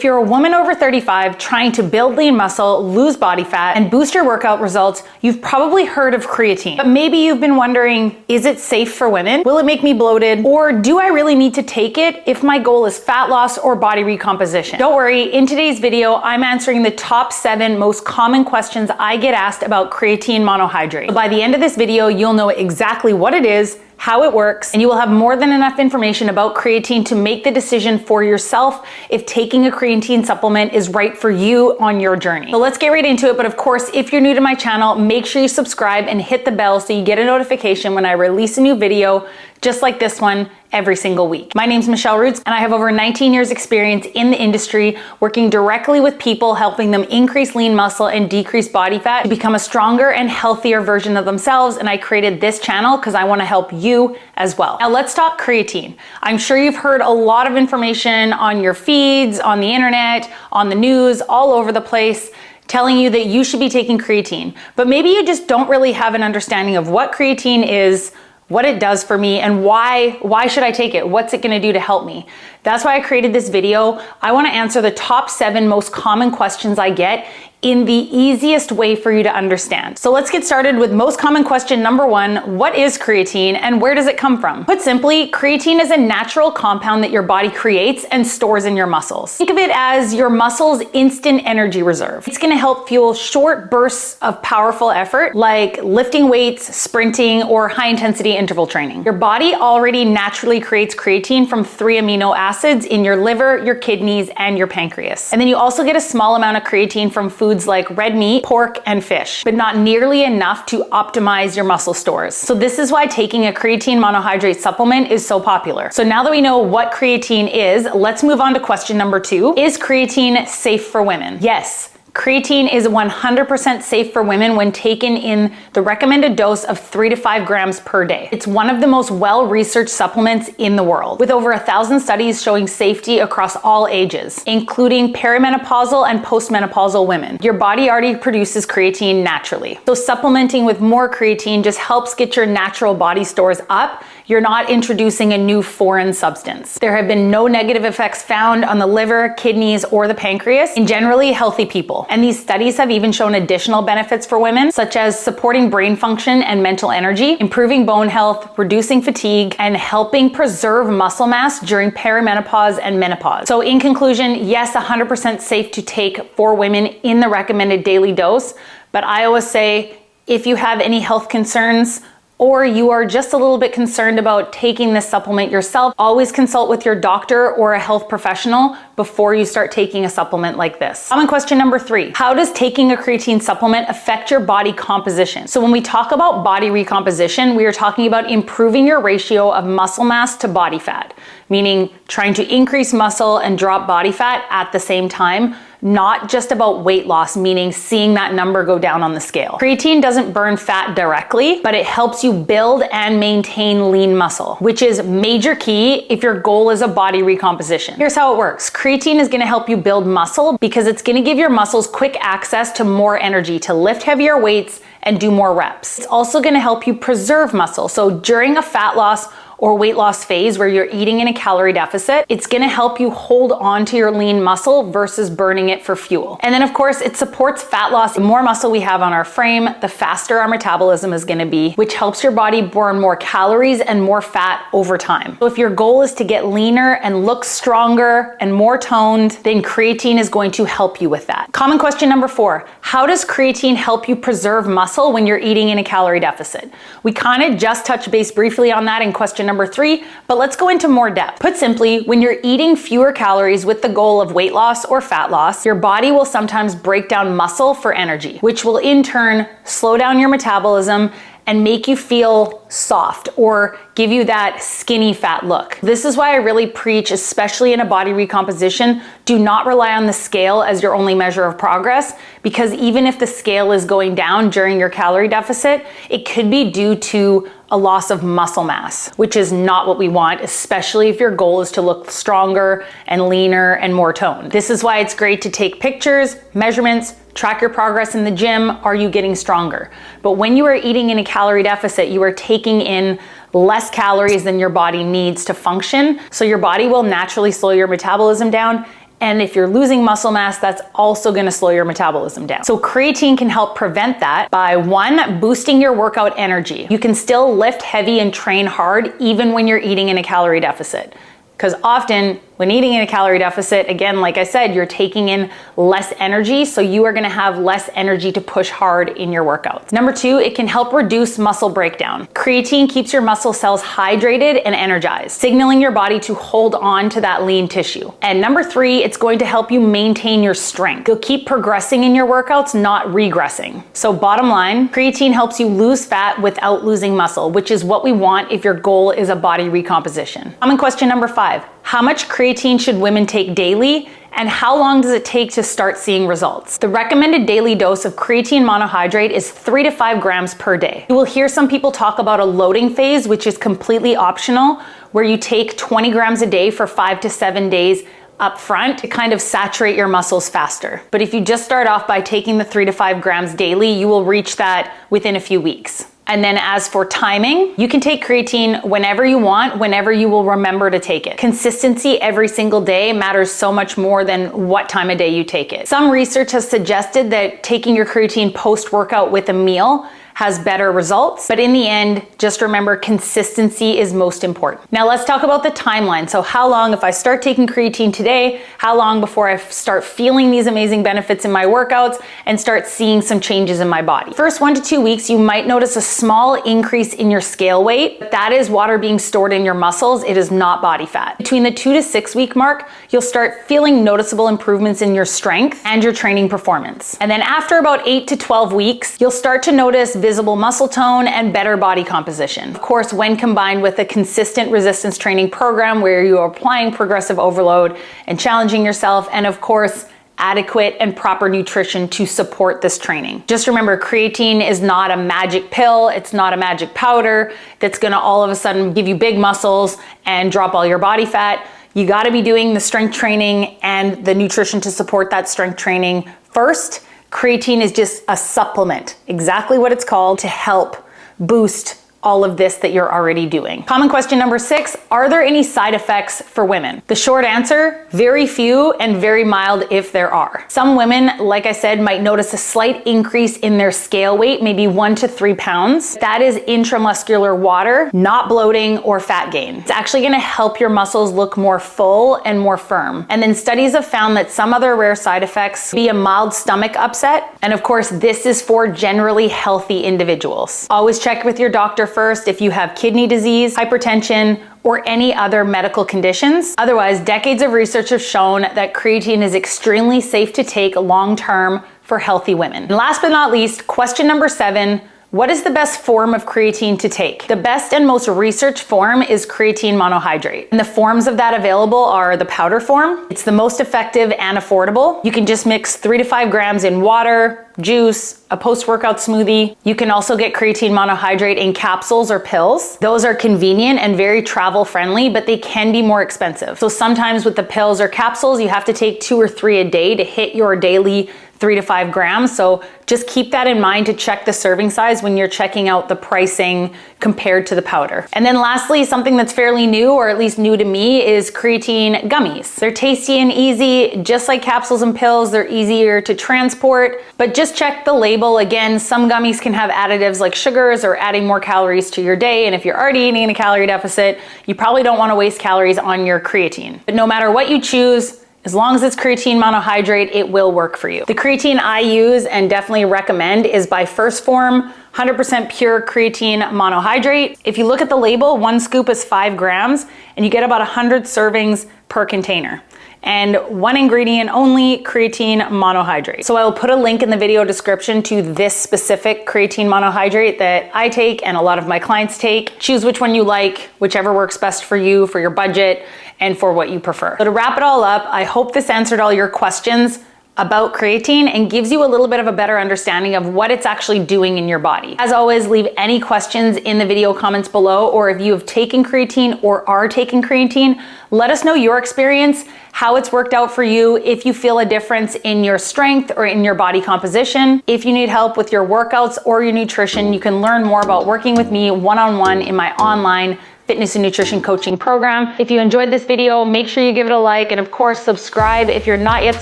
If you're a woman over 35 trying to build lean muscle, lose body fat, and boost your workout results, you've probably heard of creatine. But maybe you've been wondering, is it safe for women? Will it make me bloated? Or do I really need to take it if my goal is fat loss or body recomposition? Don't worry, in today's video, I'm answering the top 7 most common questions I get asked about creatine monohydrate. So by the end of this video, you'll know exactly what it is, how it works, and you will have more than enough information about creatine to make the decision for yourself if taking a creatine supplement is right for you on your journey. So let's get right into it. But of course, if you're new to my channel, make sure you subscribe and hit the bell so you get a notification when I release a new video just like this one every single week. My name's Michelle Roots, and I have over 19 years experience in the industry working directly with people, helping them increase lean muscle and decrease body fat to become a stronger and healthier version of themselves. And I created this channel because I want to help you as well. Now let's talk creatine. I'm sure you've heard a lot of information on your feeds, on the internet, on the news, all over the place, telling you that you should be taking creatine. But maybe you just don't really have an understanding of what creatine is, what it does for me, and why should I take it? What's it gonna do to help me? That's why I created this video. I wanna answer the top 7 most common questions I get in the easiest way for you to understand. So let's get started with most common question number 1, what is creatine and where does it come from? Put simply, creatine is a natural compound that your body creates and stores in your muscles. Think of it as your muscles' instant energy reserve. It's gonna help fuel short bursts of powerful effort like lifting weights, sprinting, or high intensity interval training. Your body already naturally creates creatine from 3 amino acids in your liver, your kidneys, and your pancreas. And then you also get a small amount of creatine from foods like red meat, pork, and fish, but not nearly enough to optimize your muscle stores. So this is why taking a creatine monohydrate supplement is so popular. So now that we know what creatine is, let's move on to question number 2. Is creatine safe for women? Yes. Creatine is 100% safe for women when taken in the recommended dose of 3 to 5 grams per day. It's one of the most well-researched supplements in the world, with over 1,000 studies showing safety across all ages, including perimenopausal and postmenopausal women. Your body already produces creatine naturally. So supplementing with more creatine just helps get your natural body stores up. You're not introducing a new foreign substance. There have been no negative effects found on the liver, kidneys, or the pancreas in generally healthy people. And these studies have even shown additional benefits for women, such as supporting brain function and mental energy, improving bone health, reducing fatigue, and helping preserve muscle mass during perimenopause and menopause. So in conclusion, yes, 100% safe to take for women in the recommended daily dose. But I always say, if you have any health concerns, or you are just a little bit concerned about taking this supplement yourself, always consult with your doctor or a health professional before you start taking a supplement like this. Common question number 3, how does taking a creatine supplement affect your body composition? So when we talk about body recomposition, we are talking about improving your ratio of muscle mass to body fat, meaning trying to increase muscle and drop body fat at the same time, not just about weight loss, meaning seeing that number go down on the scale. Creatine doesn't burn fat directly, but it helps you build and maintain lean muscle, which is major key if your goal is a body recomposition. Here's how it works. Creatine is gonna help you build muscle because it's gonna give your muscles quick access to more energy to lift heavier weights and do more reps. It's also gonna help you preserve muscle. So during a fat loss or weight loss phase where you're eating in a calorie deficit, it's gonna help you hold on to your lean muscle versus burning it for fuel. And then of course, it supports fat loss. The more muscle we have on our frame, the faster our metabolism is gonna be, which helps your body burn more calories and more fat over time. So if your goal is to get leaner and look stronger and more toned, then creatine is going to help you with that. Common question number 4, how does creatine help you preserve muscle when you're eating in a calorie deficit? We kind of just touched base briefly on that in question number 3, but let's go into more depth. Put simply, when you're eating fewer calories with the goal of weight loss or fat loss, your body will sometimes break down muscle for energy, which will in turn slow down your metabolism and make you feel soft or give you that skinny fat look. This is why I really preach, especially in a body recomposition, do not rely on the scale as your only measure of progress, because even if the scale is going down during your calorie deficit, it could be due to a loss of muscle mass, which is not what we want, especially if your goal is to look stronger and leaner and more toned. This is why it's great to take pictures, measurements, track your progress in the gym. Are you getting stronger? But when you are eating in a calorie deficit, you are taking in less calories than your body needs to function. So your body will naturally slow your metabolism down And if you're losing muscle mass, that's also gonna slow your metabolism down. So creatine can help prevent that by 1, boosting your workout energy. You can still lift heavy and train hard even when you're eating in a calorie deficit. Because often when eating in a calorie deficit, again, like I said, you're taking in less energy, so you are gonna have less energy to push hard in your workouts. Number 2, it can help reduce muscle breakdown. Creatine keeps your muscle cells hydrated and energized, signaling your body to hold on to that lean tissue. And number 3, it's going to help you maintain your strength. You'll keep progressing in your workouts, not regressing. So bottom line, creatine helps you lose fat without losing muscle, which is what we want if your goal is a body recomposition. Common question number 5. How much creatine should women take daily, and how long does it take to start seeing results? The recommended daily dose of creatine monohydrate is 3 to 5 grams per day. You will hear some people talk about a loading phase, which is completely optional, where you take 20 grams a day for 5 to 7 days up front to kind of saturate your muscles faster. But if you just start off by taking the 3 to 5 grams daily, you will reach that within a few weeks. And then as for timing, you can take creatine whenever you want, whenever you will remember to take it. Consistency every single day matters so much more than what time of day you take it. Some research has suggested that taking your creatine post-workout with a meal has better results, but in the end, just remember consistency is most important. Now let's talk about the timeline. So how long, if I start taking creatine today, how long before I start feeling these amazing benefits in my workouts and start seeing some changes in my body? First 1 to 2 weeks, you might notice a small increase in your scale weight, but that is water being stored in your muscles. It is not body fat. Between the 2 to 6 week mark, you'll start feeling noticeable improvements in your strength and your training performance. And then after about 8 to 12 weeks, you'll start to notice visible muscle tone and better body composition. Of course, when combined with a consistent resistance training program where you are applying progressive overload and challenging yourself, and of course, adequate and proper nutrition to support this training. Just remember, creatine is not a magic pill. It's not a magic powder that's gonna all of a sudden give you big muscles and drop all your body fat. You gotta be doing the strength training and the nutrition to support that strength training first. Creatine is just a supplement, exactly what it's called, to help boost all of this that you're already doing. Common question number 6, are there any side effects for women? The short answer, very few and very mild if there are. Some women, like I said, might notice a slight increase in their scale weight, maybe 1 to 3 pounds. That is intramuscular water, not bloating or fat gain. It's actually gonna help your muscles look more full and more firm. And then studies have found that some other rare side effects be a mild stomach upset. And of course, this is for generally healthy individuals. Always check with your doctor first if you have kidney disease, hypertension, or any other medical conditions. Otherwise, decades of research have shown that creatine is extremely safe to take long-term for healthy women. And last but not least, question number 7, what is the best form of creatine to take? The best and most researched form is creatine monohydrate. And the forms of that available are the powder form. It's the most effective and affordable. You can just mix 3 to 5 grams in water, juice, a post-workout smoothie. You can also get creatine monohydrate in capsules or pills. Those are convenient and very travel friendly, but they can be more expensive. So sometimes with the pills or capsules, you have to take 2 or 3 a day to hit your daily 3 to 5 grams. So just keep that in mind to check the serving size when you're checking out the pricing compared to the powder. And then lastly, something that's fairly new, or at least new to me, is creatine gummies. They're tasty and easy, just like capsules and pills. They're easier to transport, but just check the label. Again, some gummies can have additives like sugars or adding more calories to your day. And if you're already eating in a calorie deficit, you probably don't want to waste calories on your creatine. But no matter what you choose, as long as it's creatine monohydrate, it will work for you. The creatine I use and definitely recommend is by First Form, 100% pure creatine monohydrate. If you look at the label, 1 scoop is 5 grams and you get about 100 servings per container. And 1 ingredient only, creatine monohydrate. So I will put a link in the video description to this specific creatine monohydrate that I take and a lot of my clients take. Choose which one you like, whichever works best for you, for your budget, and for what you prefer. So to wrap it all up, I hope this answered all your questions about creatine and gives you a little bit of a better understanding of what it's actually doing in your body. As always, leave any questions in the video comments below, or if you have taken creatine or are taking creatine, let us know your experience, how it's worked out for you, if you feel a difference in your strength or in your body composition. If you need help with your workouts or your nutrition, you can learn more about working with me one-on-one in my online fitness and nutrition coaching program. If you enjoyed this video, make sure you give it a like, and of course, subscribe if you're not yet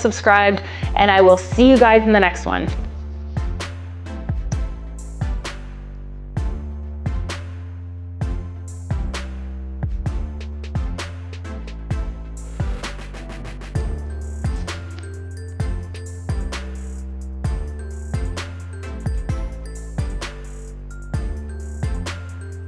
subscribed, and I will see you guys in the next one.